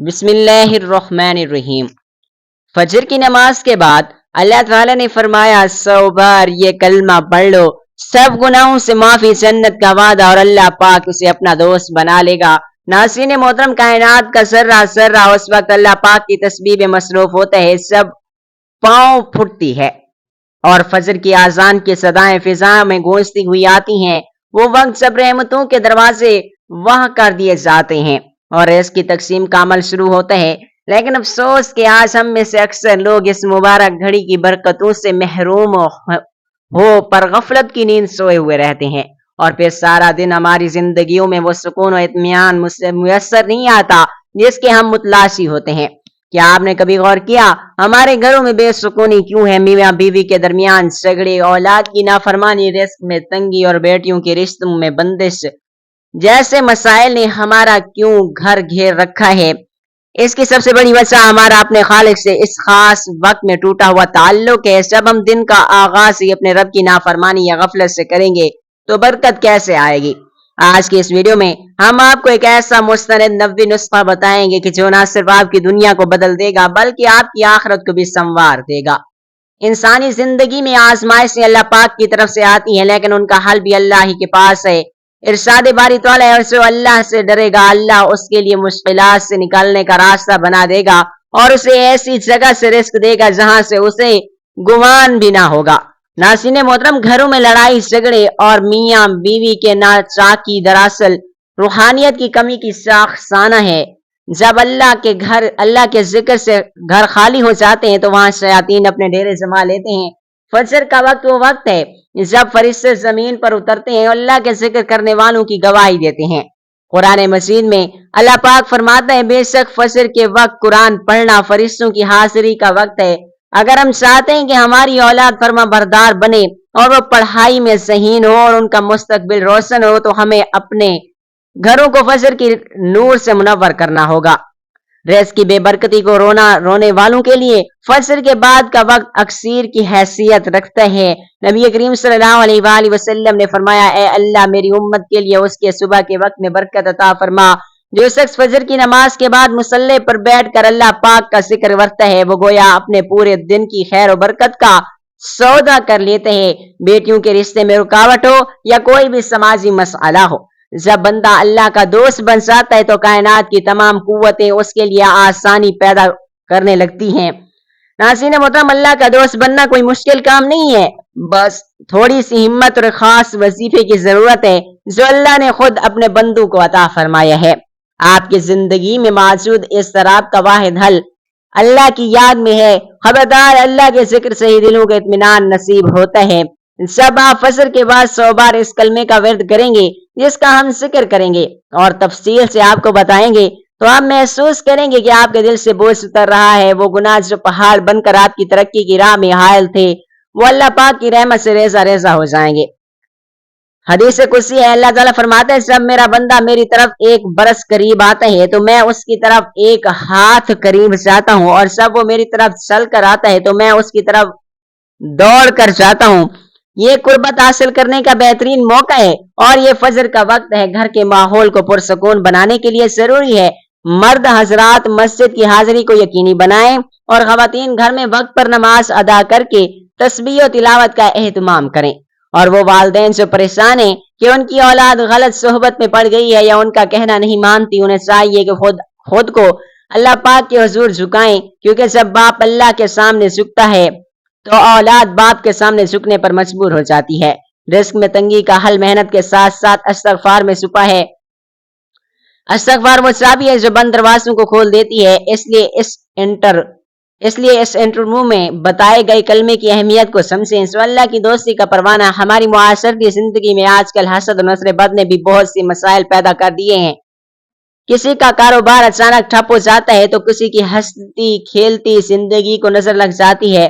بسم اللہ الرحمن الرحیم۔ فجر کی نماز کے بعد اللہ تعالیٰ نے فرمایا 100 بار یہ کلمہ پڑھ لو، سب گناہوں سے معافی، جنت کا وعدہ اور اللہ پاک اسے اپنا دوست بنا لے گا۔ ناظرین محترم، کائنات کا ذرہ ذرہ اس وقت اللہ پاک کی تسبیح میں مصروف ہوتا ہے، سب پاؤں پھٹتی ہے اور فجر کی اذان کی صدائیں فضا میں گونجتی ہوئی آتی ہیں۔ وہ وقت سب رحمتوں کے دروازے واہ کر دیے جاتے ہیں اور رزق کی تقسیم کا عمل شروع ہوتا ہے، لیکن افسوس کہ آج ہم میں سے اکثر لوگ اس مبارک گھڑی کی برکتوں سے محروم ہو پر غفلت کی نیند سوئے ہوئے رہتے ہیں، اور پھر سارا دن ہماری زندگیوں میں وہ سکون و اطمینان میسر نہیں آتا جس کے ہم متلاشی ہوتے ہیں۔ کیا آپ نے کبھی غور کیا ہمارے گھروں میں بے سکونی کیوں ہے؟ میاں بیوی کے درمیان جھگڑے، اولاد کی نافرمانی، رزق میں تنگی اور بیٹیوں کے رشتوں میں بندش جیسے مسائل نے ہمارا کیوں گھر گھیر رکھا ہے؟ اس کی سب سے بڑی وجہ ہمارا اپنے خالق سے اس خاص وقت میں ٹوٹا ہوا تعلق ہے۔ جب ہم دن کا آغاز ہی اپنے رب کی نافرمانی یا غفلت سے کریں گے تو برکت کیسے آئے گی؟ آج کی اس ویڈیو میں ہم آپ کو ایک ایسا مستند نبوی نسخہ بتائیں گے کہ جو نہ صرف آپ کی دنیا کو بدل دے گا بلکہ آپ کی آخرت کو بھی سنوار دے گا۔ انسانی زندگی میں آزمائشیں اللہ پاک کی طرف سے آتی ہیں، لیکن ان کا حل بھی اللہ ہی کے پاس ہے۔ ارشاد باری تعالیٰ ہے، جو اللہ سے ڈرے گا اللہ اس کے لیے مشکلات سے نکالنے کا راستہ بنا دے گا اور اسے ایسی جگہ سے رزق دے گا جہاں سے اسے گمان بھی نہ ہوگا۔ ناظرین محترم، گھروں میں لڑائی جھگڑے اور میاں بیوی کے ناچاکی دراصل روحانیت کی کمی کی شاخسانہ ہے۔ جب اللہ کے ذکر سے گھر خالی ہو جاتے ہیں تو وہاں شیاطین اپنے ڈیرے جما لیتے ہیں۔ فجر کا وقت وہ وقت ہے جب فرشتے زمین پر اترتے ہیں اور اللہ کے ذکر کرنے والوں کی گواہی دیتے ہیں۔ قرآن مجید میں اللہ پاک فرماتا ہے، بے شک فجر کے وقت قرآن پڑھنا فرشتوں کی حاضری کا وقت ہے۔ اگر ہم چاہتے ہیں کہ ہماری اولاد فرما بردار بنے اور وہ پڑھائی میں ذہین ہو اور ان کا مستقبل روشن ہو تو ہمیں اپنے گھروں کو فجر کی نور سے منور کرنا ہوگا۔ رزق کی بے برکتی کو رونے والوں کے لیے فجر کے بعد کا وقت اکثیر کی حیثیت رکھتا ہے۔ نبی کریم صلی اللہ علیہ وآلہ وسلم نے فرمایا، اے اللہ میری امت کے لیے اس کے صبح کے وقت میں برکت عطا فرما۔ جو شخص فجر کی نماز کے بعد مصلی پر بیٹھ کر اللہ پاک کا ذکر کرتا ہے وہ گویا اپنے پورے دن کی خیر و برکت کا سودا کر لیتے ہیں، بیٹیوں کے رشتے میں رکاوٹ ہو یا کوئی بھی سماجی مسئلہ ہو۔ جب بندہ اللہ کا دوست بن جاتا ہے تو کائنات کی تمام قوتیں اس کے لیے آسانی پیدا کرنے لگتی ہیں۔ ناظرین محترم، اللہ کا دوست بننا کوئی مشکل کام نہیں ہے، بس تھوڑی سی ہمت اور خاص وظیفے کی ضرورت ہے جو اللہ نے خود اپنے بندوں کو عطا فرمایا ہے۔ آپ کی زندگی میں موجود اضطراب کا واحد حل اللہ کی یاد میں ہے۔ خبردار، اللہ کے ذکر سے ہی دلوں کو اطمینان نصیب ہوتا ہے۔ جب آپ فجر کے بعد 100 بار اس کلمے کا ورد کریں گے جس کا ہم ذکر کریں گے اور تفصیل سے آپ کو بتائیں گے تو آپ محسوس کریں گے کہ آپ کے دل سے بوجھ اتر رہا ہے۔ وہ گناہ جو پہاڑ بن کر آپ کی ترقی کی راہ میں حائل تھے وہ اللہ پاک کی رحمت سے ریزہ ریزہ ہو جائیں گے۔ حدیث قدسی ہے، اللہ تعالیٰ فرماتے ہیں، جب میرا بندہ میری طرف ایک برس قریب آتا ہے تو میں اس کی طرف ایک ہاتھ قریب جاتا ہوں، اور جب وہ میری طرف چل کر آتا ہے تو میں اس کی طرف دوڑ کر جاتا ہوں۔ یہ قربت حاصل کرنے کا بہترین موقع ہے اور یہ فجر کا وقت ہے۔ گھر کے ماحول کو پرسکون بنانے کے لیے ضروری ہے مرد حضرات مسجد کی حاضری کو یقینی بنائیں اور خواتین گھر میں وقت پر نماز ادا کر کے تسبیح و تلاوت کا اہتمام کریں۔ اور وہ والدین جو پریشان ہیں کہ ان کی اولاد غلط صحبت میں پڑ گئی ہے یا ان کا کہنا نہیں مانتی، انہیں چاہیے کہ خود کو اللہ پاک کے حضور جھکائیں، کیونکہ جب باپ اللہ کے سامنے جھکتا ہے تو اولاد باپ کے سامنے جھکنے پر مجبور ہو جاتی ہے۔ رزق میں تنگی کا حل محنت کے ساتھ ساتھ استغفار میں چھپا ہے۔ استغفار وہ چابی ہے جو بند دروازوں کو کھول دیتی ہے۔ اس لیے اس انٹرویو میں بتائے گئے کلمے کی اہمیت کو سمجھیں۔ سو اللہ کی دوستی کا پروانہ ہماری معاشرتی زندگی میں آج کل حسد و نظر بد نے بھی بہت سی مسائل پیدا کر دیے ہیں۔ کسی کا کاروبار اچانک ٹھپ ہو جاتا ہے تو کسی کی ہنستی کھیلتی زندگی کو نظر لگ جاتی ہے۔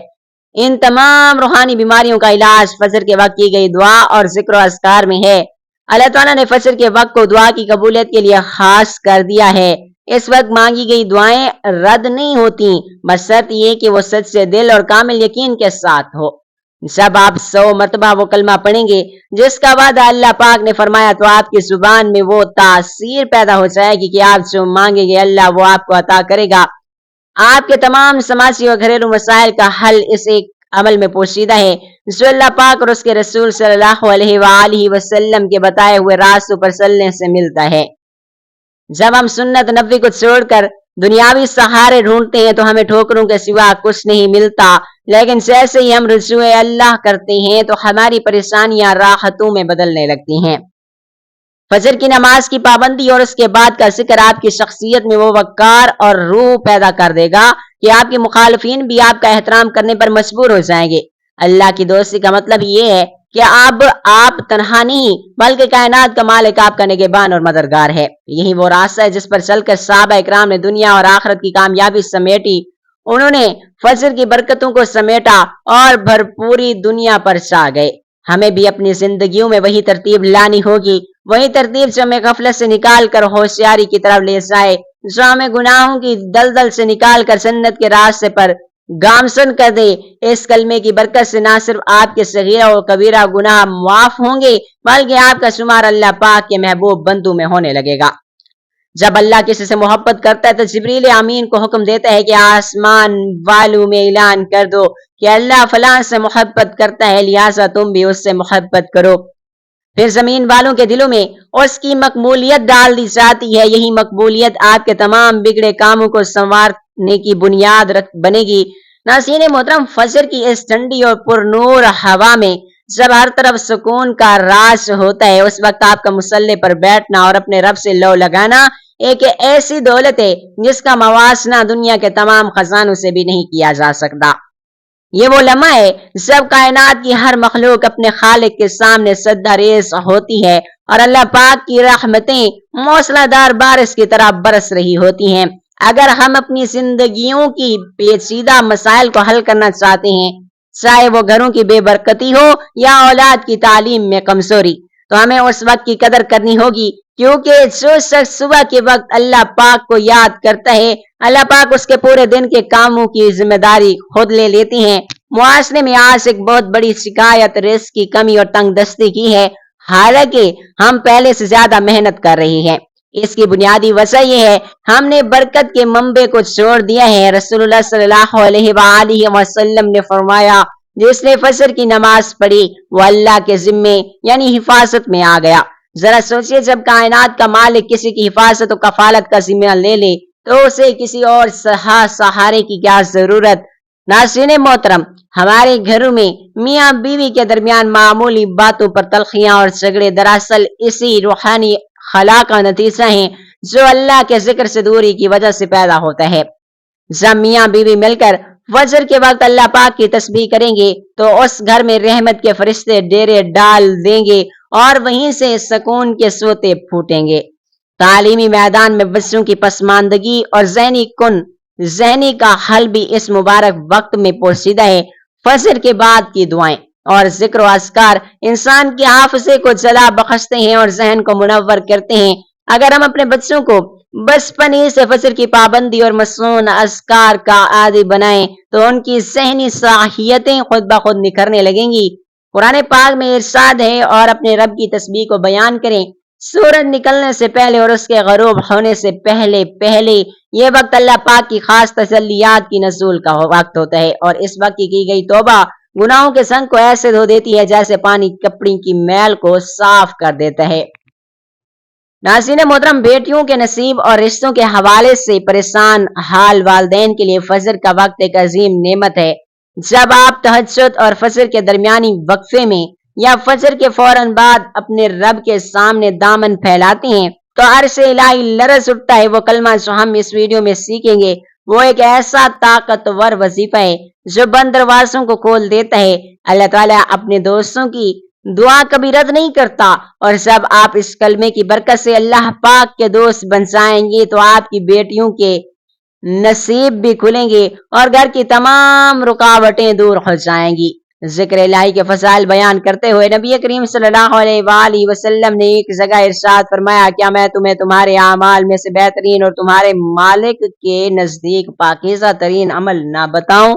ان تمام روحانی بیماریوں کا علاج فجر کے وقت کی گئی دعا اور ذکر و اذکار میں ہے۔ اللہ تعالیٰ نے فجر کے وقت کو دعا کی قبولیت کے لیے خاص کر دیا ہے۔ اس وقت مانگی گئی دعائیں رد نہیں ہوتی، بس شرط یہ کہ وہ سچے دل اور کامل یقین کے ساتھ ہو۔ جب آپ 100 مرتبہ وہ کلمہ پڑھیں گے جس کا وعدہ اللہ پاک نے فرمایا تو آپ کی زبان میں وہ تاثیر پیدا ہو جائے گی کہ آپ جو مانگیں گے اللہ وہ آپ کو عطا کرے گا۔ آپ کے تمام سماجی اور گھریلو مسائل کا حل اس ایک عمل میں پوشیدہ ہے جو اللہ پاک اور اس کے رسول صلی اللہ علیہ وآلہ وسلم کے بتائے ہوئے راستوں پر چلنے سے ملتا ہے۔ جب ہم سنت نبوی کو چھوڑ کر دنیاوی سہارے ڈھونڈتے ہیں تو ہمیں ٹھوکروں کے سوا کچھ نہیں ملتا، لیکن جیسے ہی ہم رجوع اللہ کرتے ہیں تو ہماری پریشانیاں راحتوں میں بدلنے لگتی ہیں۔ فجر کی نماز کی پابندی اور اس کے بعد کا ذکر آپ کی شخصیت میں وہ وقار اور روح پیدا کر دے گا کہ آپ کے مخالفین بھی آپ کا احترام کرنے پر مجبور ہو جائیں گے۔ اللہ کی دوستی کا مطلب یہ ہے کہ اب آپ تنہا نہیں بلکہ کائنات کا مالک آپ کا نگہبان اور مددگار ہے۔ یہی وہ راستہ ہے جس پر چل کر صحابہ اکرام نے دنیا اور آخرت کی کامیابی سمیٹی۔ انہوں نے فجر کی برکتوں کو سمیٹا اور بھرپوری دنیا پر چھا گئے۔ ہمیں بھی اپنی زندگیوں میں وہی ترتیب لانی ہوگی، وہی ترتیب جو ہمیں غفلت سے نکال کر ہوشیاری کی طرف لے جائے، جو ہمیں گناہوں کی دلدل سے نکال کر جنت کے راستے پر گامزن کر دے۔ اس کلمے کی برکت سے نہ صرف آپ کے صغیرہ اور کبیرہ گناہ معاف ہوں گے بلکہ آپ کا شمار اللہ پاک کے محبوب بندوں میں ہونے لگے گا۔ جب اللہ کسی سے محبت کرتا ہے تو جبریل امین کو حکم دیتا ہے کہ آسمان والوں میں اعلان کر دو کہ اللہ فلاں سے محبت کرتا ہے، لہٰذا تم بھی اس سے محبت کرو۔ پھر زمین والوں کے دلوں میں اس کی مقبولیت ڈال دی جاتی ہے۔ یہی مقبولیت آپ کے تمام بگڑے کاموں کو سنوارنے کی بنیاد بنے گی۔ ناظرین محترم، فجر کی اس ٹھنڈی اور پر نور ہوا میں جب ہر طرف سکون کا راج ہوتا ہے، اس وقت آپ کا مصلی پر بیٹھنا اور اپنے رب سے لو لگانا ایک ایسی دولت ہے جس کا موازنہ دنیا کے تمام خزانوں سے بھی نہیں کیا جا سکتا۔ یہ وہ لمحہ ہے جب کائنات کی ہر مخلوق اپنے خالق کے سامنے سجدہ ریز ہوتی ہے اور اللہ پاک کی رحمتیں موسلا دھار بارش کی طرح برس رہی ہوتی ہیں۔ اگر ہم اپنی زندگیوں کی پیچیدہ مسائل کو حل کرنا چاہتے ہیں، چاہے وہ گھروں کی بے برکتی ہو یا اولاد کی تعلیم میں کمزوری، تو ہمیں اس وقت کی قدر کرنی ہوگی، کیونکہ جو شخص صبح کے وقت اللہ پاک کو یاد کرتا ہے، اللہ پاک اس کے پورے دن کے کاموں کی ذمہ داری خود لے لیتی ہیں۔ معاشرے میں آج ایک بہت بڑی شکایت رزق کی کمی اور تنگ دستی کی ہے، حالانکہ ہم پہلے سے زیادہ محنت کر رہے ہیں۔ اس کی بنیادی وجہ یہ ہے ہم نے برکت کے منبع کو چھوڑ دیا ہے۔ رسول اللہ صلی اللہ علیہ وآلہ وسلم نے فرمایا، جس نے فجر کی نماز پڑھی وہ اللہ کے ذمے یعنی حفاظت میں آ گیا۔ ذرا سوچئے، جب کائنات کا مالک کسی کی حفاظت و کفالت کا ذمہ لے لے تو اسے کسی اور سہارے کی کیا ضرورت۔ ناظرین محترم، ہمارے گھروں میں میاں بیوی کے درمیان معمولی باتوں پر تلخیاں اور جھگڑے دراصل اسی روحانی خلا کا نتیجہ ہیں جو اللہ کے ذکر سے دوری کی وجہ سے پیدا ہوتا ہے۔ جب میاں بیوی مل کر فجر کے وقت اللہ پاک کی تسبیح کریں گے تو اس گھر میں رحمت کے فرشتے ڈیرے ڈال دیں گے اور وہیں سے سکون کے سوتے پھوٹیں گے۔ تعلیمی میدان میں بچوں کی پسماندگی اور ذہنی کا حل بھی اس مبارک وقت میں پوشیدہ ہے۔ فجر کے بعد کی دعائیں اور ذکر و اذکار انسان کے حافظے کو جلا بخشتے ہیں اور ذہن کو منور کرتے ہیں۔ اگر ہم اپنے بچوں کو بچپن ہی سے فجر کی پابندی اور مصنون اذکار کا عادی بنائیں تو ان کی ذہنی صلاحیتیں خود بخود نکھرنے لگیں گی۔ قرآن پاک میں ارشاد ہے، اور اپنے رب کی تسبیح کو بیان کریں سورج نکلنے سے پہلے اور اس کے غروب ہونے سے پہلے۔ یہ وقت اللہ پاک کی خاص تسلیات کی نزول کا وقت ہوتا ہے، اور اس وقت کی گئی توبہ گناہوں کے سنگ کو ایسے دھو دیتی ہے جیسے پانی کپڑی کی میل کو صاف کر دیتا ہے۔ ناظرین محترم، بیٹیوں کے نصیب اور رشتوں کے حوالے سے پریشان حال والدین کے لیے فجر کا وقت ایک عظیم نعمت ہے۔ جب آپ تہجد اور فجر کے درمیانی وقفے میں یا فجر کے فوراً بعد اپنے رب کے سامنے دامن پھیلاتے ہیں تو عرش الہی لرز اٹھتا ہے۔ وہ کلمہ جو ہم اس ویڈیو میں سیکھیں گے وہ ایک ایسا طاقتور وظیفہ ہے جو بند دروازوں کو کھول دیتا ہے۔ اللہ تعالیٰ اپنے دوستوں کی دعا کبھی رد نہیں کرتا، اور جب آپ اس کلمے کی برکت سے اللہ پاک کے دوست بن جائیں گے تو آپ کی بیٹیوں کے نصیب بھی کھلیں گے اور گھر کی تمام رکاوٹیں دور ہو جائیں گی۔ ذکر الہی کے فضائل بیان کرتے ہوئے نبی کریم صلی اللہ علیہ وآلہ وسلم نے ایک جگہ ارشاد فرمایا، کیا میں تمہیں تمہارے اعمال میں سے بہترین اور تمہارے مالک کے نزدیک پاکیزہ ترین عمل نہ بتاؤں؟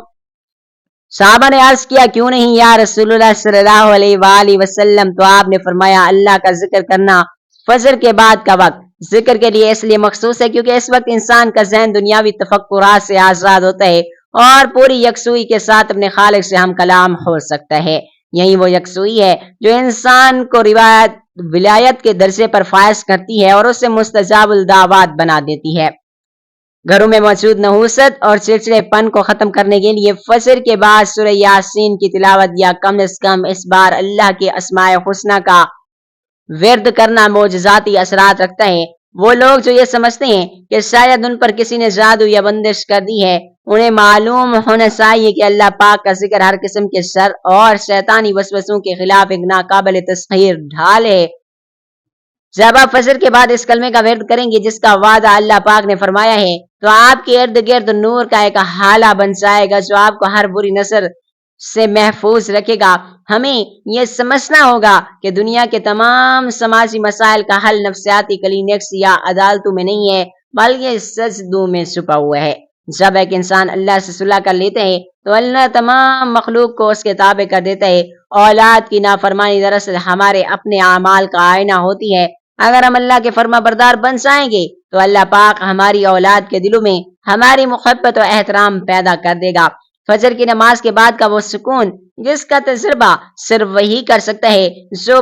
صحابہ نے عرض کیا کیوں نہیں یا رسول اللہ صلی اللہ علیہ وآلہ وسلم؟ تو آپ نے فرمایا اللہ کا ذکر کرنا فجر کے بعد کا وقت ذکر کے لیے اس لیے مخصوص ہے کیونکہ اس وقت انسان کا ذہن دنیاوی تفکرات سے آزاد ہوتا ہے اور پوری یکسوئی کے ساتھ اپنے خالق سے ہم کلام ہو سکتا ہے۔ یہی وہ یکسوئی ہے جو انسان کو ولایت کے درجے پر فائز کرتی ہے اور اسے مستجاب الدعوات بنا دیتی ہے۔ گھروں میں موجود نحوست اور چڑچڑے پن کو ختم کرنے کے لیے فجر کے بعد سورہ یاسین کی تلاوت یا کم از کم اس بار اللہ کے اسماء الحسنی کا ورد کرنا معجزاتی اثرات رکھتا ہے۔ وہ لوگ جو یہ سمجھتے ہیں کہ شاید ان پر کسی نے جادو یا بندش کر دی ہے، انہیں معلوم ہونا چاہیے کہ اللہ پاک کا ذکر ہر قسم کے شر اور شیطانی وسوسوں کے خلاف ایک ناقابل تسخیر ڈھال ہے۔ جب آپ فجر کے بعد اس کلمے کا ورد کریں گے جس کا وعدہ اللہ پاک نے فرمایا ہے، تو آپ کے ارد گرد نور کا ایک حالہ بن جائے گا جو آپ کو ہر بری نظر سے محفوظ رکھے گا۔ ہمیں یہ سمجھنا ہوگا کہ دنیا کے تمام سماجی مسائل کا حل نفسیاتی کلینکس یا عدالتوں میں نہیں ہے بلکہ سجدوں میں چھپا ہوا ہے۔ جب ایک انسان اللہ سے صلح کر لیتا ہے تو اللہ تمام مخلوق کو اس کے تابع کر دیتا ہے۔ اولاد کی نافرمانی دراصل ہمارے اپنے اعمال کا آئینہ ہوتی ہے۔ اگر ہم اللہ کے فرما بردار بن جائیں گے تو اللہ پاک ہماری اولاد کے دلوں میں ہماری محبت و احترام پیدا کر دے گا۔ فجر کی نماز کے بعد کا وہ سکون جس کا تجربہ صرف وہی کر سکتا ہے جو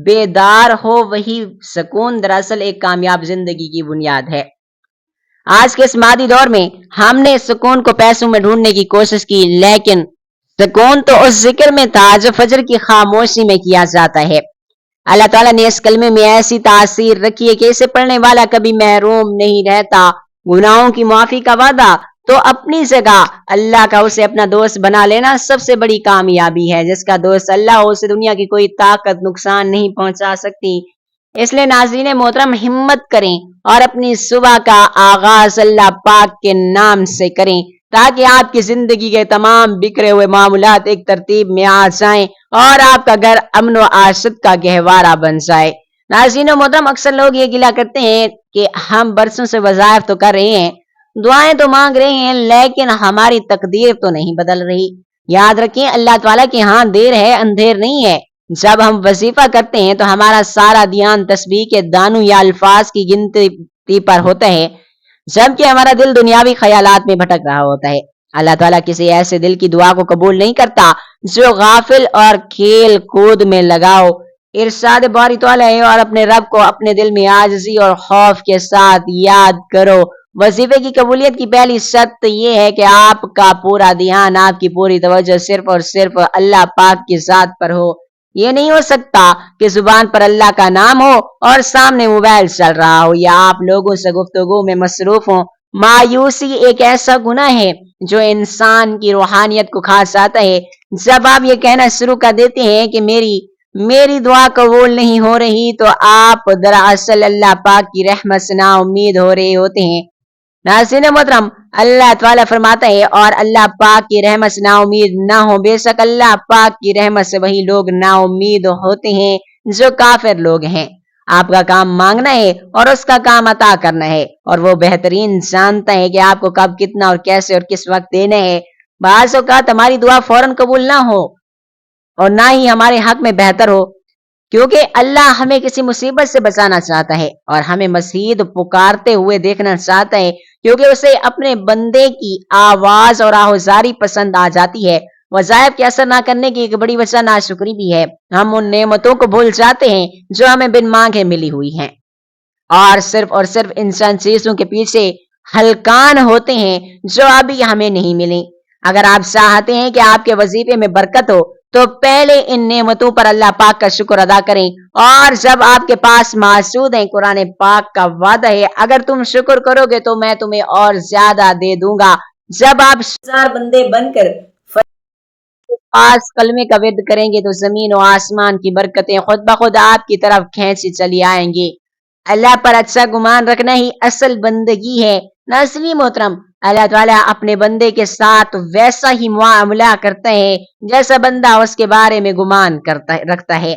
بیدار ہو، وہی سکون دراصل ایک کامیاب زندگی کی بنیاد ہے۔ آج کے اس مادی دور میں ہم نے سکون کو پیسوں میں ڈھونڈنے کی کوشش کی، لیکن سکون تو اس ذکر میں تھا جو فجر کی خاموشی میں کیا جاتا ہے۔ اللہ تعالیٰ نے اس کلمے میں ایسی تاثیر رکھی ہے کہ اسے پڑھنے والا کبھی محروم نہیں رہتا۔ گناہوں کی معافی کا وعدہ تو اپنی جگہ، اللہ کا اسے اپنا دوست بنا لینا سب سے بڑی کامیابی ہے۔ جس کا دوست اللہ ہو اسے دنیا کی کوئی طاقت نقصان نہیں پہنچا سکتی۔ اس لیے ناظرین محترم ہمت کریں اور اپنی صبح کا آغاز اللہ پاک کے نام سے کریں تاکہ آپ کی زندگی کے تمام بکھرے ہوئے معاملات ایک ترتیب میں آ جائیں اور آپ کا گھر امن و عاشت کا گہوارہ بن جائے۔ ناظرین محترم اکثر لوگ یہ گلہ کرتے ہیں کہ ہم برسوں سے وظائف تو کر رہے ہیں، دعائیں تو مانگ رہے ہیں، لیکن ہماری تقدیر تو نہیں بدل رہی۔ یاد رکھیں اللہ تعالیٰ کے ہاں دیر ہے اندھیر نہیں ہے۔ جب ہم وظیفہ کرتے ہیں تو ہمارا سارا دھیان تسبیح کے دانوں یا الفاظ کی گنتی پر ہوتا ہے، جبکہ ہمارا دل دنیاوی خیالات میں بھٹک رہا ہوتا ہے۔ اللہ تعالیٰ کسی ایسے دل کی دعا کو قبول نہیں کرتا جو غافل اور کھیل کود میں لگاؤ۔ ارشاد باری تعالیٰ ہے اور اپنے رب کو اپنے دل میں عاجزی اور خوف کے ساتھ یاد کرو۔ وظیفے کی قبولیت کی پہلی شرط یہ ہے کہ آپ کا پورا دھیان، آپ کی پوری توجہ صرف اور صرف اللہ پاک کی ذات پر ہو۔ یہ نہیں ہو سکتا کہ زبان پر اللہ کا نام ہو اور سامنے موبائل چل رہا ہو یا آپ لوگوں سے گفتگو میں مصروف ہوں۔ مایوسی ایک ایسا گناہ ہے جو انسان کی روحانیت کو کھا جاتا ہے۔ جب آپ یہ کہنا شروع کر دیتے ہیں کہ میری دعا قبول نہیں ہو رہی تو آپ دراصل اللہ پاک کی رحمت سے نا امید ہو رہے ہوتے ہیں۔ ناظرین محترم اللہ تعالیٰ فرماتا ہے اور اللہ پاک کی رحمت سے نا امید نہ ہو، بے شک اللہ پاک کی رحمت سے وہی لوگ نا امید ہوتے ہیں جو کافر لوگ ہیں۔ آپ کا کام مانگنا ہے اور اس کا کام عطا کرنا ہے، اور وہ بہترین جانتا ہے کہ آپ کو کب، کتنا اور کیسے اور کس وقت دینا ہے۔ بعض اوقات ہماری دعا فوراً قبول نہ ہو اور نہ ہی ہمارے حق میں بہتر ہو، کیونکہ اللہ ہمیں کسی مصیبت سے بچانا چاہتا ہے اور ہمیں مزید پکارتے ہوئے دیکھنا چاہتا ہے، کیونکہ اسے اپنے بندے کی آواز اور آہوزاری پسند آ جاتی ہے۔ وظائف کے اثر نہ کرنے کی ایک بڑی وجہ ناشکری بھی ہے۔ ہم ان نعمتوں کو بھول جاتے ہیں جو ہمیں بن مانگے ملی ہوئی ہیں اور صرف انسان چیزوں کے پیچھے ہلکان ہوتے ہیں جو ابھی ہمیں نہیں ملی۔ اگر آپ چاہتے ہیں کہ آپ کے وظیفے میں برکت ہو تو پہلے ان نعمتوں پر اللہ پاک کا شکر ادا کریں، اور جب آپ کے پاس موجود ہیں، قرآن پاک کا وعدہ ہے اگر تم شکر کرو گے تو میں تمہیں اور زیادہ دے دوں گا۔ جب آپ 1000 بندے بن کر پاس کلمے کا ورد کریں گے تو زمین و آسمان کی برکتیں خود بخود آپ کی طرف کھینچی چلی آئیں گی۔ اللہ پر اچھا گمان رکھنا ہی اصل بندگی ہے۔ ناظرین محترم اللہ تعالیٰ اپنے بندے کے ساتھ ویسا ہی معاملہ کرتا ہے جیسا بندہ اس کے بارے میں گمان رکھتا ہے۔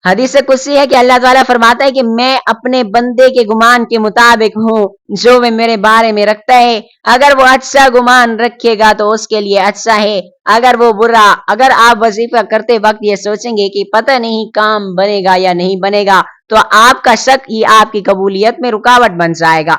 حدیث قدسی ہے کہ اللہ تعالیٰ فرماتا ہے کہ میں اپنے بندے کے گمان کے مطابق ہوں جو وہ میرے بارے میں رکھتا ہے. اگر وہ اچھا گمان رکھے گا تو اس کے لیے اچھا ہے، اگر وہ برا. اگر آپ وظیفہ کرتے وقت یہ سوچیں گے کہ پتہ نہیں کام بنے گا یا نہیں بنے گا تو آپ کا شک ہی آپ کی قبولیت میں رکاوٹ بن جائے گا.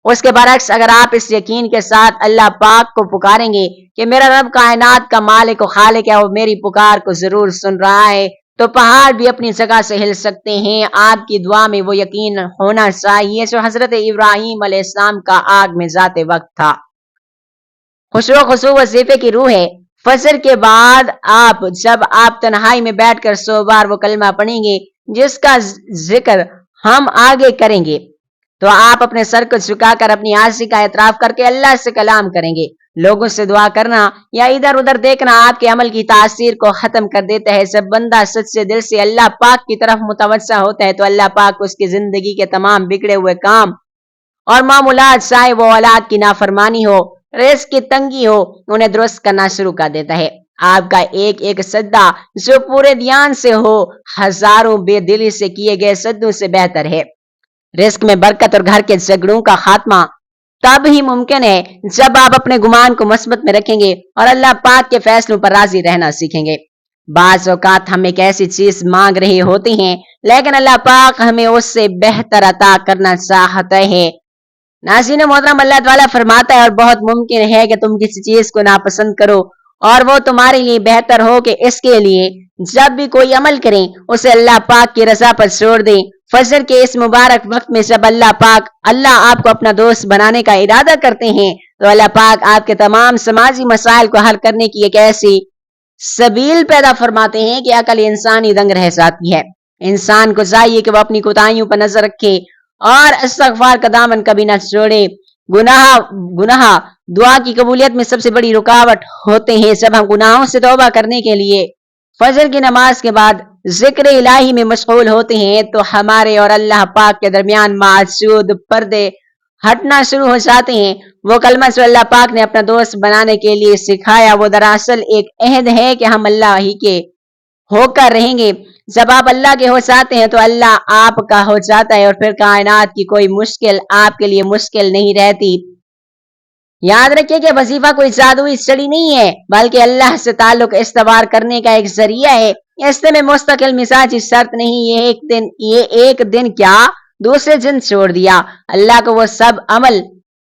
اس کے برعکس اگر آپ اس یقین کے ساتھ اللہ پاک کو پکاریں گے کہ میرا رب کائنات کا مالک و خالق ہے اور میری پکار کو ضرور سن رہا ہے، تو پہاڑ بھی اپنی جگہ سے ہل سکتے ہیں. آپ کی دعا میں وہ یقین ہونا چاہیے جو حضرت ابراہیم علیہ السلام کا آگ میں ذات وقت تھا. خشوع وظیفے کی روح ہے. فجر کے بعد جب آپ تنہائی میں بیٹھ کر 100 بار وہ کلمہ پڑھیں گے جس کا ذکر ہم آگے کریں گے، تو آپ اپنے سر کو جھکا کر اپنی عاجزی کا اعتراف کر کے اللہ سے کلام کریں گے. لوگوں سے دعا کرنا یا ادھر ادھر دیکھنا آپ کے عمل کی تاثیر کو ختم کر دیتا ہے. جب بندہ سچے دل سے اللہ پاک کی طرف متوجہ ہوتا ہے تو اللہ پاک اس کی زندگی کے تمام بگڑے ہوئے کام اور معمولات، چاہے وہ اولاد کی نافرمانی ہو، رزق کی تنگی ہو، انہیں درست کرنا شروع کر دیتا ہے. آپ کا ایک ایک سجدہ جو پورے دھیان سے ہو ہزاروں بے دلی سے کیے گئے سجدوں سے بہتر ہے. رزق میں برکت اور گھر کے جھگڑوں کا خاتمہ تب ہی ممکن ہے جب آپ اپنے گمان کو مثبت میں رکھیں گے اور اللہ پاک کے فیصلوں پر راضی رہنا سیکھیں گے. بعض اوقات ہم ایک ایسی چیز مانگ رہے ہوتے ہیں لیکن اللہ پاک ہمیں اس سے بہتر عطا کرنا چاہتا ہے. ناظرین محترم، اللہ تعالیٰ فرماتا ہے اور بہت ممکن ہے کہ تم کسی چیز کو ناپسند کرو اور وہ تمہارے لیے بہتر ہو کہ اس کے لیے جب بھی کوئی عمل کریں اسے اللہ پاک کی رضا پر چھوڑ دیں. فجر کے اس مبارک وقت میں جب اللہ آپ کو اپنا دوست بنانے کا ارادہ کرتے ہیں تو اللہ پاک آپ کے تمام سماجی مسائل کو حل کرنے کی ایک ایسی سبیل پیدا فرماتے ہیں کہ عقل انسانی دنگ رہ جاتی ہے. انسان کو چاہیے کہ وہ اپنی کوتاہیوں پر نظر رکھے اور استغفار کا دامن کبھی نہ چھوڑے. گناہ دعا کی قبولیت میں سب سے بڑی رکاوٹ ہوتے ہیں. جب ہم گناہوں سے توبہ کرنے کے لیے فجر کی نماز کے بعد ذکر الہی میں مشغول ہوتے ہیں تو ہمارے اور اللہ پاک کے درمیان معشود پردے ہٹنا شروع ہو جاتے ہیں. وہ کلمہ جو اللہ پاک نے اپنا دوست بنانے کے لیے سکھایا وہ دراصل ایک عہد ہے کہ ہم اللہ ہی کے ہو کر رہیں گے. جب آپ اللہ کے ہو جاتے ہیں تو اللہ آپ کا ہو جاتا ہے اور پھر کائنات کی کوئی مشکل آپ کے لیے مشکل نہیں رہتی. یاد رکھیں کہ وظیفہ کوئی جادوئی چھڑی نہیں ہے بلکہ اللہ سے تعلق استوار کرنے کا ایک ذریعہ ہے. اس میں مستقل مزاجی شرط نہیں. یہ ایک دن کیا دوسرے دن چھوڑ دیا. اللہ کو وہ سب عمل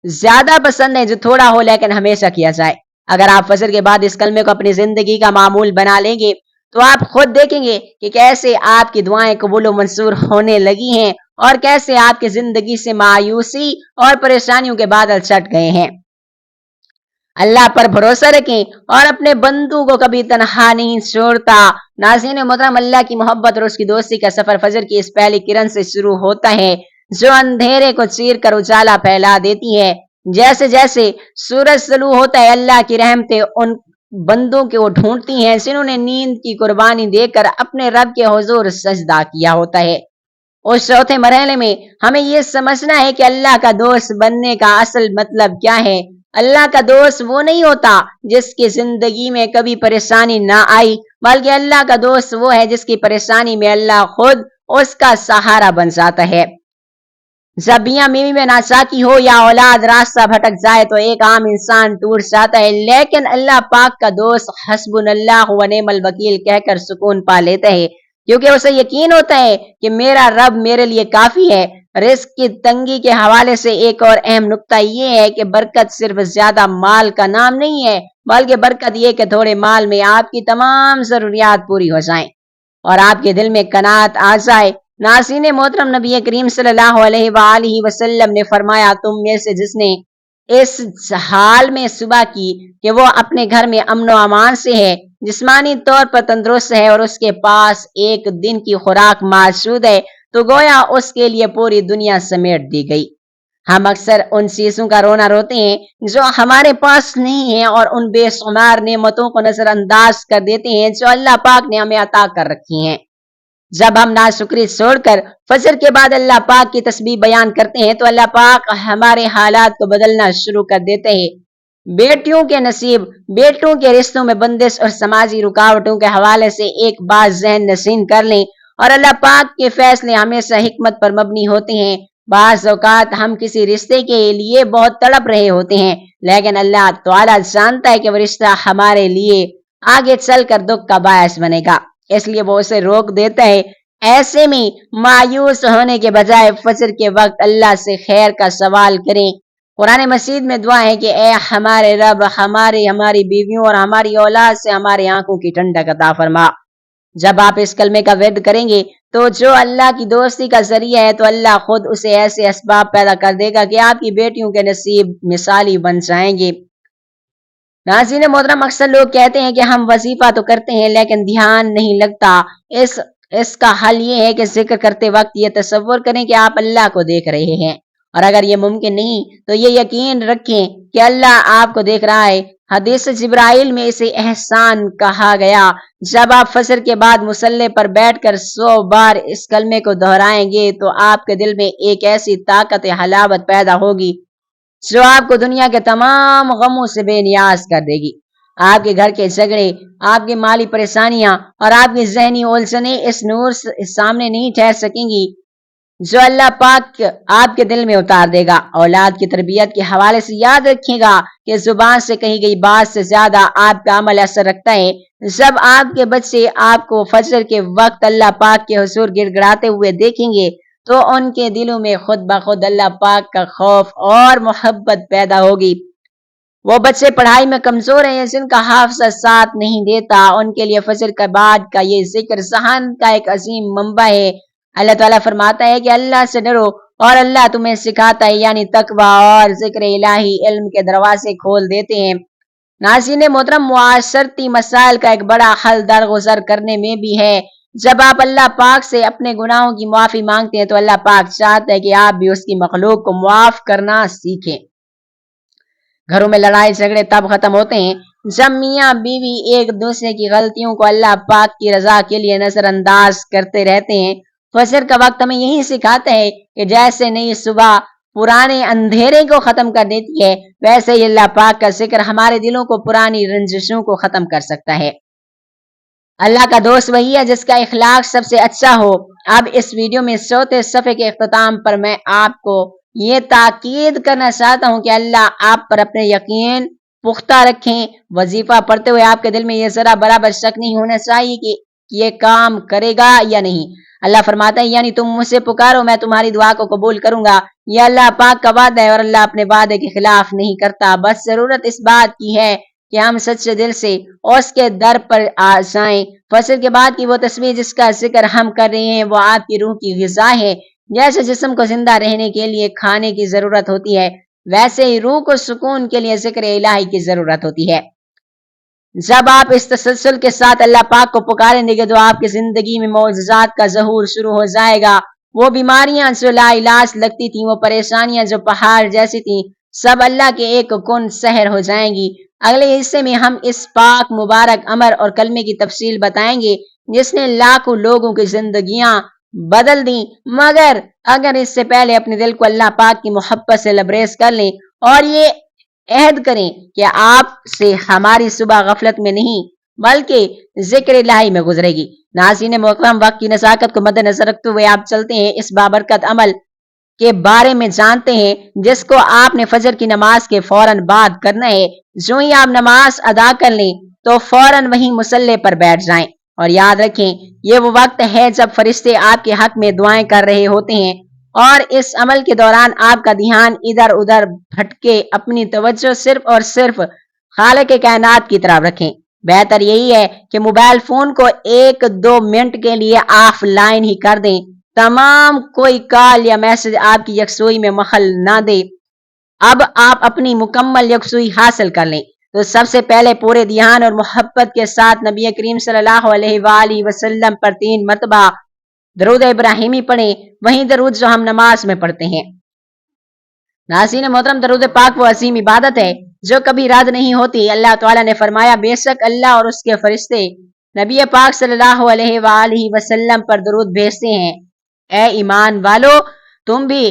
زیادہ پسند ہے جو تھوڑا ہو لیکن ہمیشہ کیا جائے. اگر آپ فجر کے بعد اس کلمے کو اپنی زندگی کا معمول بنا لیں گے تو آپ خود دیکھیں گے کہ کیسے آپ کی دعائیں قبول و منظور ہونے لگی ہیں اور کیسے آپ کی زندگی سے مایوسی اور پریشانیوں کے بادل چھٹ گئے ہیں. اللہ پر بھروسہ رکھیں اور اپنے بندوں کو کبھی تنہا نہیں چھوڑتا. ناظرین محترم، اللہ کی محبت اور اس کی دوستی کا سفر فجر کی اس پہلی کرن سے شروع ہوتا ہے جو اندھیرے کو چیر کر اجالا پھیلا دیتی ہے. جیسے جیسے سورج طلوع ہوتا ہے اللہ کی رحمتیں ان بندوں کو ڈھونڈتی ہیں جنہوں نے نیند کی قربانی دے کر اپنے رب کے حضور سجدہ کیا ہوتا ہے. اس چوتھے مرحلے میں ہمیں یہ سمجھنا ہے کہ اللہ کا دوست بننے کا اصل مطلب کیا ہے. اللہ کا دوست وہ نہیں ہوتا جس کی زندگی میں کبھی پریشانی نہ آئی بلکہ اللہ کا دوست وہ ہے جس کی پریشانی میں اللہ خود اس کا سہارا بن جاتا ہے. جب میاں بیوی میں ناچاکی ہو یا اولاد راستہ بھٹک جائے تو ایک عام انسان ٹوٹ جاتا ہے لیکن اللہ پاک کا دوست حسبنا اللہ و نعم الوکیل کہہ کر سکون پا لیتا ہے کیونکہ اسے یقین ہوتا ہے کہ میرا رب میرے لیے کافی ہے. رزق کی تنگی کے حوالے سے ایک اور اہم نقطہ یہ ہے کہ برکت صرف زیادہ مال کا نام نہیں ہے بلکہ برکت یہ کہ تھوڑے مال میں آپ کی تمام ضروریات پوری ہو جائیں اور آپ کے دل میں قناعت آ جائے. ناظرین محترم، نبی کریم صلی اللہ علیہ وآلہ وسلم نے فرمایا تم میں سے جس نے اس حال میں صبح کی کہ وہ اپنے گھر میں امن و امان سے ہے، جسمانی طور پر تندرست ہے اور اس کے پاس ایک دن کی خوراک موجود ہے تو گویا اس کے لیے پوری دنیا سمیٹ دی گئی. ہم اکثر ان چیزوں کا رونا روتے ہیں جو ہمارے پاس نہیں ہیں اور ان بے شمار نعمتوں کو نظر انداز کر دیتے ہیں جو اللہ پاک نے ہمیں عطا کر رکھی ہیں. جب ہم ناشکری چھوڑ کر فجر کے بعد اللہ پاک کی تسبیح بیان کرتے ہیں تو اللہ پاک ہمارے حالات کو بدلنا شروع کر دیتے ہیں. بیٹیوں کے نصیب، بیٹوں کے رشتوں میں بندش اور سماجی رکاوٹوں کے حوالے سے ایک بات ذہن نشین کر لیں اور اللہ پاک کے فیصلے ہمیشہ حکمت پر مبنی ہوتے ہیں۔ بعض اوقات ہم کسی رشتے کے لیے بہت تڑپ رہے ہوتے ہیں، لیکن اللہ تعالیٰ جانتا ہے کہ وہ رشتہ ہمارے لیے آگے چل کر دکھ کا باعث بنے گا، اس لیے وہ اسے روک دیتا ہے۔ ایسے میں مایوس ہونے کے بجائے فجر کے وقت اللہ سے خیر کا سوال کریں۔ قرآن مجید میں دعا ہے کہ اے ہمارے رب، ہماری بیویوں اور ہماری اولاد سے ہماری آنکھوں کی ٹھنڈک عطا فرما۔ جب آپ اس کلمے کا ورد کریں گے تو جو اللہ کی دوستی کا ذریعہ ہے، تو اللہ خود اسے ایسے اسباب پیدا کر دے گا کہ آپ کی بیٹیوں کے نصیب مثالی بن جائیں گے۔ ناظرین محترم، اکثر لوگ کہتے ہیں کہ ہم وظیفہ تو کرتے ہیں لیکن دھیان نہیں لگتا۔ اس کا حل یہ ہے کہ ذکر کرتے وقت یہ تصور کریں کہ آپ اللہ کو دیکھ رہے ہیں، اور اگر یہ ممکن نہیں تو یہ یقین رکھیں کہ اللہ آپ کو دیکھ رہا ہے۔ حدیث جبرائیل میں اسے احسان کہا گیا۔ جب آپ فجر کے بعد مصلی پر بیٹھ کر 100 بار اس کلمے کو دہرائیں گے تو آپ کے دل میں ایک ایسی طاقت حلاوت پیدا ہوگی جو آپ کو دنیا کے تمام غموں سے بے نیاز کر دے گی۔ آپ کے گھر کے جھگڑے، آپ کی مالی پریشانیاں اور آپ کی ذہنی الجھنیں اس نور سامنے نہیں ٹھہر سکیں گی جو اللہ پاک آپ کے دل میں اتار دے گا۔ اولاد کی تربیت کے حوالے سے یاد رکھیے گا کہ زبان سے کہی گئی بات سے زیادہ آپ کا عمل اثر رکھتا ہے۔ جب آپ کے بچے آپ کو فجر کے وقت اللہ پاک کے حضور گڑ گڑاتے ہوئے دیکھیں گے تو ان کے دلوں میں خود بخود اللہ پاک کا خوف اور محبت پیدا ہوگی۔ وہ بچے پڑھائی میں کمزور ہیں، جن کا حافظہ ساتھ نہیں دیتا، ان کے لیے فجر کے بعد کا یہ ذکر ذہن کا ایک عظیم منبع ہے۔ اللہ تعالیٰ فرماتا ہے کہ اللہ سے ڈرو اور اللہ تمہیں سکھاتا ہے، یعنی تقوی اور ذکر الہی علم کے دروازے کھول دیتے ہیں۔ ناظرین محترم، معاشرتی مسائل کا ایک بڑا حل درگزر کرنے میں بھی ہے۔ جب آپ اللہ پاک سے اپنے گناہوں کی معافی مانگتے ہیں تو اللہ پاک چاہتا ہے کہ آپ بھی اس کی مخلوق کو معاف کرنا سیکھیں۔ گھروں میں لڑائی جھگڑے تب ختم ہوتے ہیں جب میاں بیوی ایک دوسرے کی غلطیوں کو اللہ پاک کی رضا کے لیے نظر انداز کرتے رہتے ہیں۔ فجر کا وقت ہمیں یہی سکھاتا ہے کہ جیسے نئی صبح پرانے اندھیرے کو ختم کر دیتی ہے، ویسے ہی اللہ پاک کا ذکر ہمارے دلوں کو پرانی رنجشوں کو ختم کر سکتا ہے۔ اللہ کا دوست وہی ہے جس کا اخلاق سب سے اچھا ہو۔ اب اس ویڈیو میں 100 صفحے کے اختتام پر میں آپ کو یہ تاکید کرنا چاہتا ہوں کہ اللہ آپ پر اپنے یقین پختہ رکھیں۔ وظیفہ پڑھتے ہوئے آپ کے دل میں یہ ذرا برابر شک نہیں ہونا چاہیے کہ یہ کام کرے گا یا نہیں۔ اللہ فرماتا ہے یعنی تم مجھ سے پکارو میں تمہاری دعا کو قبول کروں گا۔ یہ اللہ پاک کا وعدہ ہے اور اللہ اپنے وعدے کے خلاف نہیں کرتا۔ بس ضرورت اس بات کی ہے کہ ہم سچے دل سے اس کے در پر آ جائیں۔ فجر کے بعد کی وہ تسبیح جس کا ذکر ہم کر رہے ہیں وہ آپ کی روح کی غذا ہے۔ جیسے جسم کو زندہ رہنے کے لیے کھانے کی ضرورت ہوتی ہے، ویسے ہی روح کو سکون کے لیے ذکر الہی کی ضرورت ہوتی ہے۔ جب آپ اس تسلسل کے ساتھ اللہ پاک کو پکاریں گے تو آپ کی زندگی میں معجزات کا ظہور شروع ہو جائے گا۔ وہ بیماریاں جو لا علاج لگتی تھیں، وہ پریشانیاں جو پہاڑ جیسی تھیں، سب اللہ کے ایک کن سحر ہو جائیں گی۔ اگلے حصے میں ہم اس پاک مبارک امر اور کلمے کی تفصیل بتائیں گے جس نے لاکھوں لوگوں کی زندگیاں بدل دیں، مگر اگر اس سے پہلے اپنے دل کو اللہ پاک کی محبت سے لبریز کر لیں اور یہ عہد کریں کہ آپ سے ہماری صبح غفلت میں نہیں بلکہ ذکر الہی میں گزرے گی۔ ناظرین محترم، وقت کی نزاکت کو مد نظر رکھتے ہوئے آپ چلتے ہیں اس بابرکت عمل کے بارے میں جانتے ہیں جس کو آپ نے فجر کی نماز کے فوراً بعد کرنا ہے۔ جو ہی آپ نماز ادا کر لیں تو فوراً وہیں مصلی پر بیٹھ جائیں، اور یاد رکھیں یہ وہ وقت ہے جب فرشتے آپ کے حق میں دعائیں کر رہے ہوتے ہیں، اور اس عمل کے دوران آپ کا دھیان ادھر ادھر بھٹکے اپنی توجہ صرف اور صرف خالق کائنات کی طرف رکھیں۔ بہتر یہی ہے کہ موبائل فون کو 1-2 منٹ کے لیے آف لائن ہی کر دیں، تمام کوئی کال یا میسج آپ کی یکسوئی میں مخل نہ دے۔ اب آپ اپنی مکمل یکسوئی حاصل کر لیں تو سب سے پہلے پورے دھیان اور محبت کے ساتھ نبی کریم صلی اللہ علیہ وآلہ وسلم پر 3 مرتبہ درود ابراہیمی پڑھیں، وہیں درود جو ہم نماز میں پڑھتے ہیں۔ ناظرین محترم، درود پاک وہ عظیم عبادت ہے جو کبھی رد نہیں ہوتی۔ اللہ تعالیٰ نے فرمایا بے شک اللہ اور اس کے فرشتے نبی پاک صلی اللہ علیہ وآلہ وسلم پر درود بھیجتے ہیں۔ اے ایمان والو، تم بھی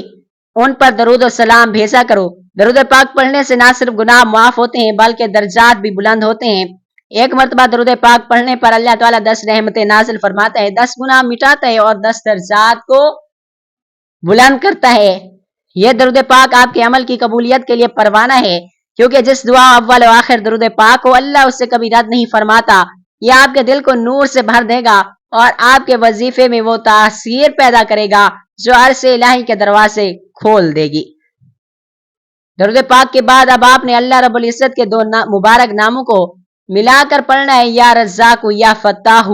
ان پر درود و سلام بھیجا کرو۔ درود پاک پڑھنے سے نہ صرف گناہ معاف ہوتے ہیں بلکہ درجات بھی بلند ہوتے ہیں۔ ایک مرتبہ درود پاک پڑھنے پر اللہ تعالیٰ 10 رحمتیں نازل فرماتا ہے، 10 گناہ مٹاتا ہے اور 10 درجات کو بلند کرتا ہے۔ یہ درود پاک آپ کے عمل کی قبولیت کے لیے پروانہ ہے، کیونکہ جس دعا اول و آخر درود پاک ہو اللہ اس سے کبھی رد نہیں فرماتا۔ یہ آپ کے دل کو نور سے بھر دے گا اور آپ کے وظیفے میں وہ تاثیر پیدا کرے گا جو عرش الہی کے دروازے کھول دے گی۔ درود پاک کے بعد اب آپ نے اللہ رب العزت کے 2 مبارک ناموں کو ملا کر پڑھنا ہے، یا رزاق یا فتاح،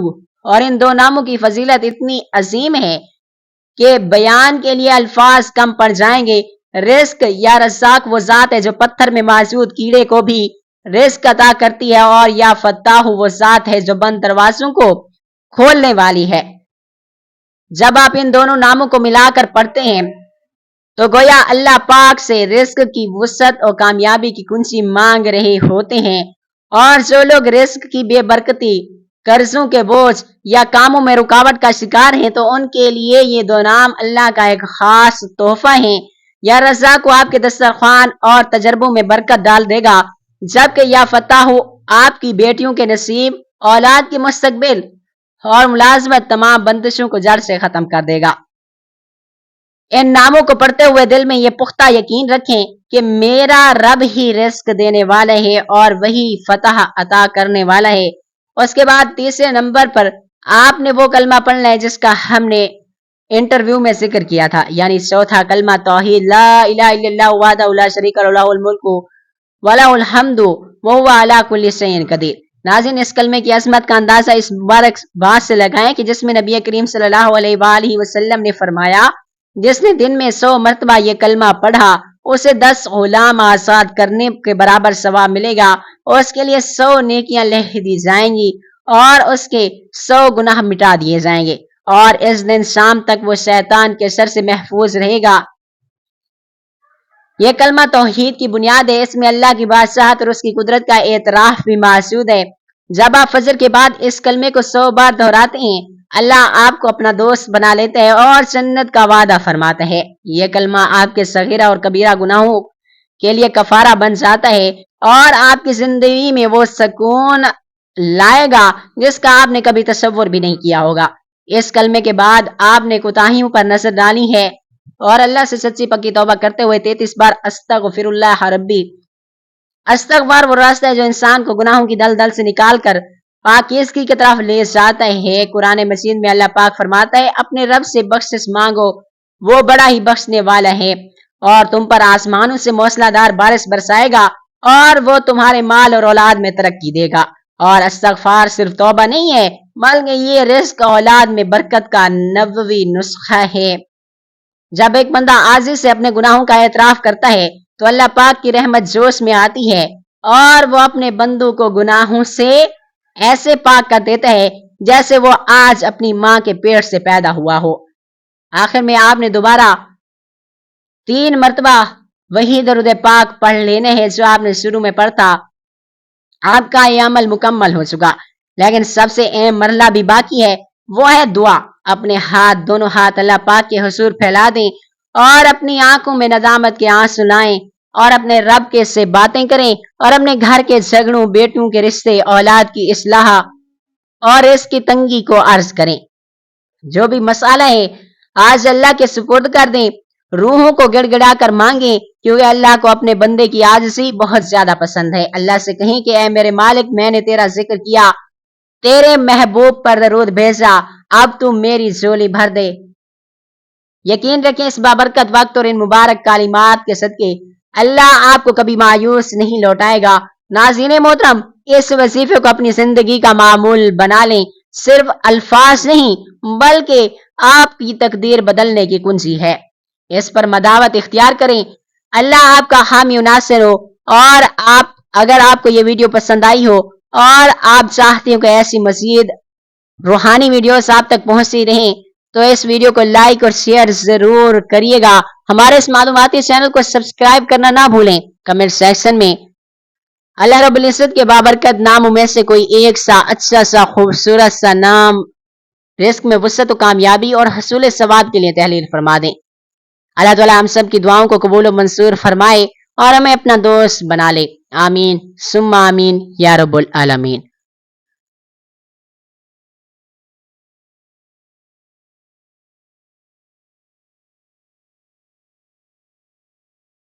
اور ان 2 ناموں کی فضیلت اتنی عظیم ہے کہ بیان کے لیے الفاظ کم پڑ جائیں گے۔ رزق یا رزاق وہ ذات ہے جو پتھر میں موجود کیڑے کو بھی رزق عطا کرتی ہے، اور یا فتاح وہ ذات ہے جو بند دروازوں کو کھولنے والی ہے۔ جب آپ ان دونوں ناموں کو ملا کر پڑھتے ہیں تو گویا اللہ پاک سے رزق کی وسعت اور کامیابی کی کنجی مانگ رہے ہوتے ہیں، اور جو لوگ رزق کی بے برکتی، قرضوں کے بوجھ یا کاموں میں رکاوٹ کا شکار ہیں تو ان کے لیے یہ 2 نام اللہ کا ایک خاص تحفہ ہیں۔ یا رزاق کو آپ کے دسترخوان اور تجربوں میں برکت ڈال دے گا، جبکہ یا فتاح آپ کی بیٹیوں کے نصیب، اولاد کی مستقبل اور ملازمت تمام بندشوں کو جڑ سے ختم کر دے گا۔ ان ناموں کو پڑھتے ہوئے دل میں یہ پختہ یقین رکھیں کہ میرا رب ہی رزق دینے والا ہے اور وہی فتح عطا کرنے والا ہے۔ اس کے بعد تیسرے نمبر پر آپ نے وہ کلمہ پڑھنا ہے جس کا ہم نے انٹرویو میں ذکر کیا تھا، یعنی چوتھا کلمہ توحید، لا الہ الا اللہ وحدہ لا شریک لہ لہ الملک ولہ الحمد وہو علی کل شیء قدیر۔ ناظرین، اس کلمے کی عظمت کا اندازہ اس مبارک بات سے لگائیں کہ جس میں نبی کریم صلی اللہ علیہ وآلہ وسلم نے فرمایا، جس نے دن میں 100 مرتبہ یہ کلمہ پڑھا اسے 10 غلام آزاد کرنے کے برابر ثواب ملے گا، اور اس کے لیے 100 نیکیاں لکھ دی جائیں گی اور اس کے 100 گناہ مٹا دیے جائیں گے، اور اس دن شام تک وہ شیطان کے شر سے محفوظ رہے گا۔ یہ کلمہ توحید کی بنیاد ہے، اس میں اللہ کی بادشاہت اور اس کی قدرت کا اعتراف بھی موجود ہے۔ جب آپ فجر کے بعد اس کلمے کو 100 بار دہراتے ہیں اللہ آپ کو اپنا دوست بنا لیتا ہے اور جنت کا وعدہ فرماتا ہے۔ یہ کلمہ آپ کے صغیرہ اور کبیرہ گناہوں کے لیے کفارہ بن جاتا ہے اور آپ کی زندگی میں وہ سکون لائے گا جس کا آپ نے کبھی تصور بھی نہیں کیا ہوگا۔ اس کلمے کے بعد آپ نے کوتاہیوں پر نظر ڈالی ہے اور اللہ سے سچی پکی توبہ کرتے ہوئے 33 بار استغفر اللہ ربی۔ استغفار وہ راستہ ہے جو انسان کو گناہوں کی دلدل سے نکال کر پاکیزگی کی طرف لے جاتا ہے۔ قرآن مجید میں اللہ پاک فرماتا ہے، اپنے رب سے بخشش مانگو، وہ بڑا ہی بخشنے والا ہے، اور تم پر آسمانوں سے موسلا دھار بارش برسائے گا اور وہ تمہارے مال اور اولاد میں ترقی دے گا۔ اور استغفار صرف توبہ نہیں ہے بلکہ یہ رزق اولاد میں برکت کا نبوی نسخہ ہے۔ جب ایک بندہ عاجزی سے اپنے گناہوں کا اعتراف کرتا ہے تو اللہ پاک کی رحمت جوش میں آتی ہے اور وہ اپنے بندوں کو گناہوں سے ایسے پاک کر دیتا ہے جیسے وہ آج اپنی ماں کے پیٹ سے پیدا ہوا ہو۔ آخر میں آپ نے دوبارہ 3 مرتبہ وہی درود پاک پڑھ لینے ہیں جو آپ نے شروع میں پڑھا۔ آپ کا یہ عمل مکمل ہو چکا، لیکن سب سے اہم مرحلہ بھی باقی ہے، وہ ہے دعا۔ اپنے دونوں ہاتھ اللہ پاک کے حضور پھیلا دیں اور اپنی آنکھوں میں ندامت کے آنسو لائیں اور اپنے رب کے سے باتیں کریں اور اپنے گھر کے جھگڑوں، بیٹوں کے رشتے، اولاد کی اصلاح اور اس کی تنگی کو عرض کریں۔ جو بھی مسئلہ ہے آج اللہ کے سپرد کر دیں، روحوں کو گڑ گڑا کر مانگیں، کیونکہ اللہ کو اپنے بندے کی عاجزی بہت زیادہ پسند ہے۔ اللہ سے کہیں کہ اے میرے مالک، میں نے تیرا ذکر کیا، تیرے محبوب پر درود بھیجا، اب تو میری جھولی بھر دے۔ یقین رکھیں اس بابرکت وقت اور ان مبارک کلمات کے صدقے اللہ آپ کو کبھی مایوس نہیں لوٹائے گا۔ ناظرین محترم، اس وظیفے کو اپنی زندگی کا معمول بنا لیں، صرف الفاظ نہیں بلکہ آپ کی تقدیر بدلنے کی کنجی ہے۔ اس پر مداوت اختیار کریں۔ اللہ آپ کا حامی و ناصر ہو، اور اگر آپ کو یہ ویڈیو پسند آئی ہو اور آپ چاہتے ہو کہ ایسی مزید روحانی ویڈیوز آپ تک پہنچتی رہیں تو اس ویڈیو کو لائک اور شیئر ضرور کریے گا۔ ہمارے اس معلوماتی چینل کو سبسکرائب کرنا نہ بھولیں۔ کمنٹ سیکشن میں اللہ رب العزت کے بابرکت ناموں میں سے کوئی ایک سا اچھا سا خوبصورت سا نام رزق میں وسعت و کامیابی اور حصول ثواب کے لیے تحلیل فرما دیں۔ اللہ تعالیٰ ہم سب کی دعاؤں کو قبول و منظور فرمائے اور ہمیں اپنا دوست بنا لے۔ آمین ثم آمین یا رب العالمین۔